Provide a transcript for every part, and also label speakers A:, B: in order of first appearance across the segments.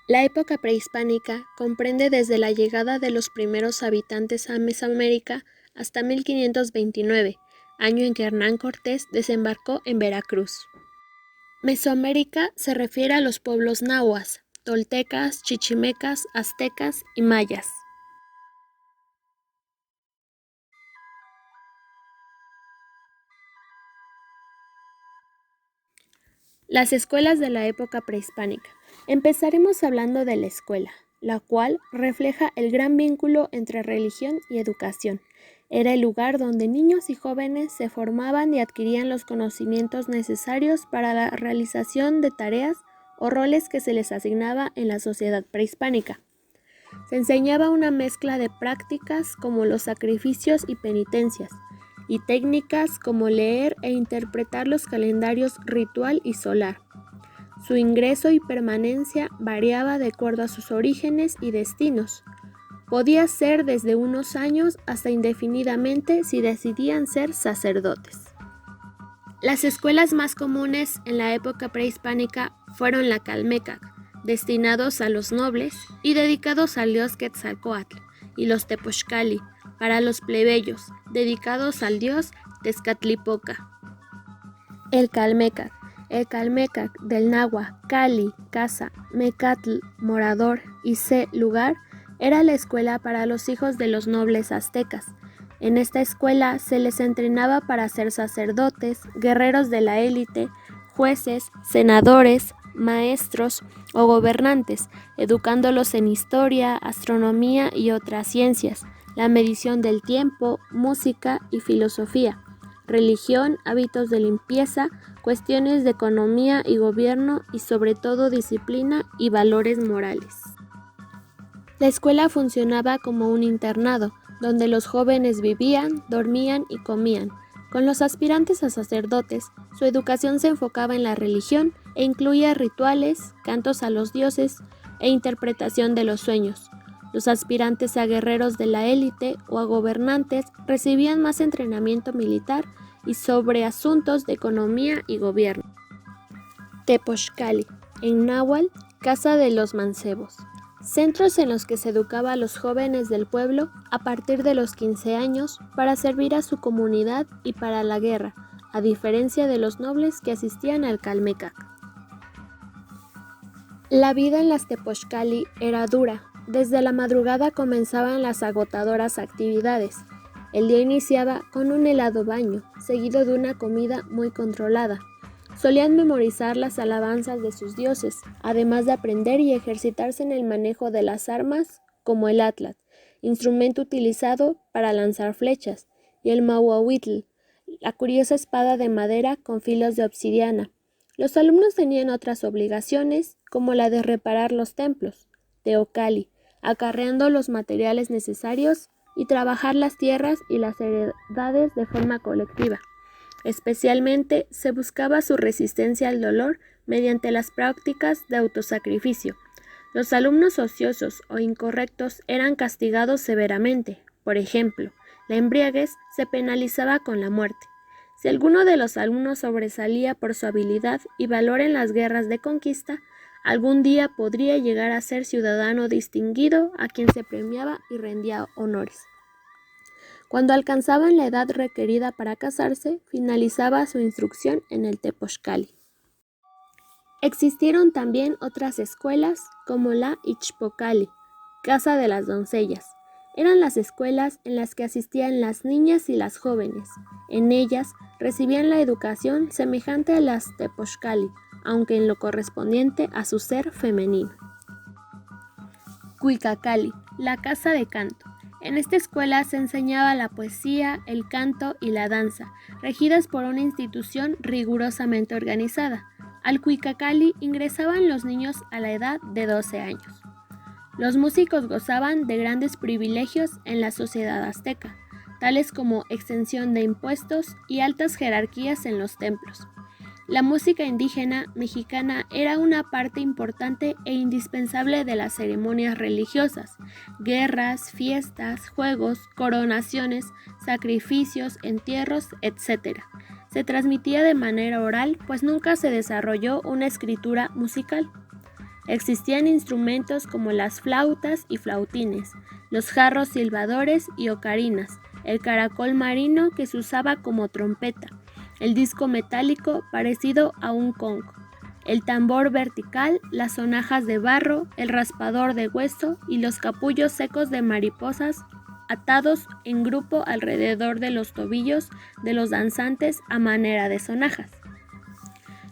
A: La época prehispánica comprende desde la llegada de los primeros habitantes a Mesoamérica hasta 1529, año en que Hernán Cortés desembarcó en Veracruz. Mesoamérica se refiere a los pueblos nahuas, toltecas, chichimecas, aztecas y mayas. Las escuelas de la época prehispánica. Empezaremos hablando de la escuela, la cual refleja el gran vínculo entre religión y educación. Era el lugar donde niños y jóvenes se formaban y adquirían los conocimientos necesarios para la realización de tareas o roles que se les asignaba en la sociedad prehispánica. Se enseñaba una mezcla de prácticas como los sacrificios y penitencias, y técnicas como leer e interpretar los calendarios ritual y solar. Su ingreso y permanencia variaba de acuerdo a sus orígenes y destinos. Podía ser desde unos años hasta indefinidamente si decidían ser sacerdotes. Las escuelas más comunes en la época prehispánica fueron la Calmecac, destinados a los nobles y dedicados al dios Quetzalcóatl, y los Tepochcali, para los plebeyos, dedicados al dios Tezcatlipoca. El Calmecac del náhuatl Cali, casa, Mecatl, morador y C, lugar, era la escuela para los hijos de los nobles aztecas. En esta escuela se les entrenaba para ser sacerdotes, guerreros de la élite, jueces, senadores, maestros o gobernantes, educándolos en historia, astronomía y otras ciencias, la medición del tiempo, música y filosofía, religión, hábitos de limpieza, cuestiones de economía y gobierno y sobre todo disciplina y valores morales. La escuela funcionaba como un internado, donde los jóvenes vivían, dormían y comían. Con los aspirantes a sacerdotes, su educación se enfocaba en la religión e incluía rituales, cantos a los dioses e interpretación de los sueños. Los aspirantes a guerreros de la élite o a gobernantes recibían más entrenamiento militar y sobre asuntos de economía y gobierno. Tepochcali, en náhuatl, casa de los mancebos. Centros en los que se educaba a los jóvenes del pueblo a partir de los 15 años para servir a su comunidad y para la guerra, a diferencia de los nobles que asistían al Calmecac. La vida en las Tepochcali era dura. Desde la madrugada comenzaban las agotadoras actividades. El día iniciaba con un helado baño, seguido de una comida muy controlada. Solían memorizar las alabanzas de sus dioses, además de aprender y ejercitarse en el manejo de las armas, como el atlat, instrumento utilizado para lanzar flechas, y el mahuahuitl, la curiosa espada de madera con filos de obsidiana. Los alumnos tenían otras obligaciones, como la de reparar los templos, teocalli, acarreando los materiales necesarios y trabajar las tierras y las heredades de forma colectiva. Especialmente se buscaba su resistencia al dolor mediante las prácticas de autosacrificio. Los alumnos ociosos o incorrectos eran castigados severamente. Por ejemplo, la embriaguez se penalizaba con la muerte. Si alguno de los alumnos sobresalía por su habilidad y valor en las guerras de conquista, algún día podría llegar a ser ciudadano distinguido a quien se premiaba y rendía honores. Cuando alcanzaban la edad requerida para casarse, finalizaba su instrucción en el Tepochcali. Existieron también otras escuelas como la Ichpocali, casa de las doncellas. Eran las escuelas en las que asistían las niñas y las jóvenes. En ellas recibían la educación semejante a las Tepochcali, aunque en lo correspondiente a su ser femenino. Cuicacali, la casa de canto. En esta escuela se enseñaba la poesía, el canto y la danza, regidas por una institución rigurosamente organizada. Al Cuicacali ingresaban los niños a la edad de 12 años. Los músicos gozaban de grandes privilegios en la sociedad azteca, tales como exención de impuestos y altas jerarquías en los templos. La música indígena mexicana era una parte importante e indispensable de las ceremonias religiosas, guerras, fiestas, juegos, coronaciones, sacrificios, entierros, etc. Se transmitía de manera oral, pues nunca se desarrolló una escritura musical. Existían instrumentos como las flautas y flautines, los jarros silbadores y ocarinas, el caracol marino que se usaba como trompeta, el disco metálico parecido a un conco, el tambor vertical, las sonajas de barro, el raspador de hueso y los capullos secos de mariposas atados en grupo alrededor de los tobillos de los danzantes a manera de sonajas.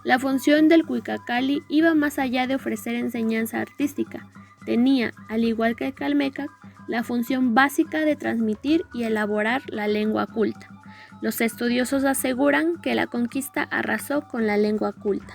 A: La función del cuicacali iba más allá de ofrecer enseñanza artística. Tenía, al igual que el calmecac, la función básica de transmitir y elaborar la lengua culta. Los estudiosos aseguran que la conquista arrasó con la lengua culta.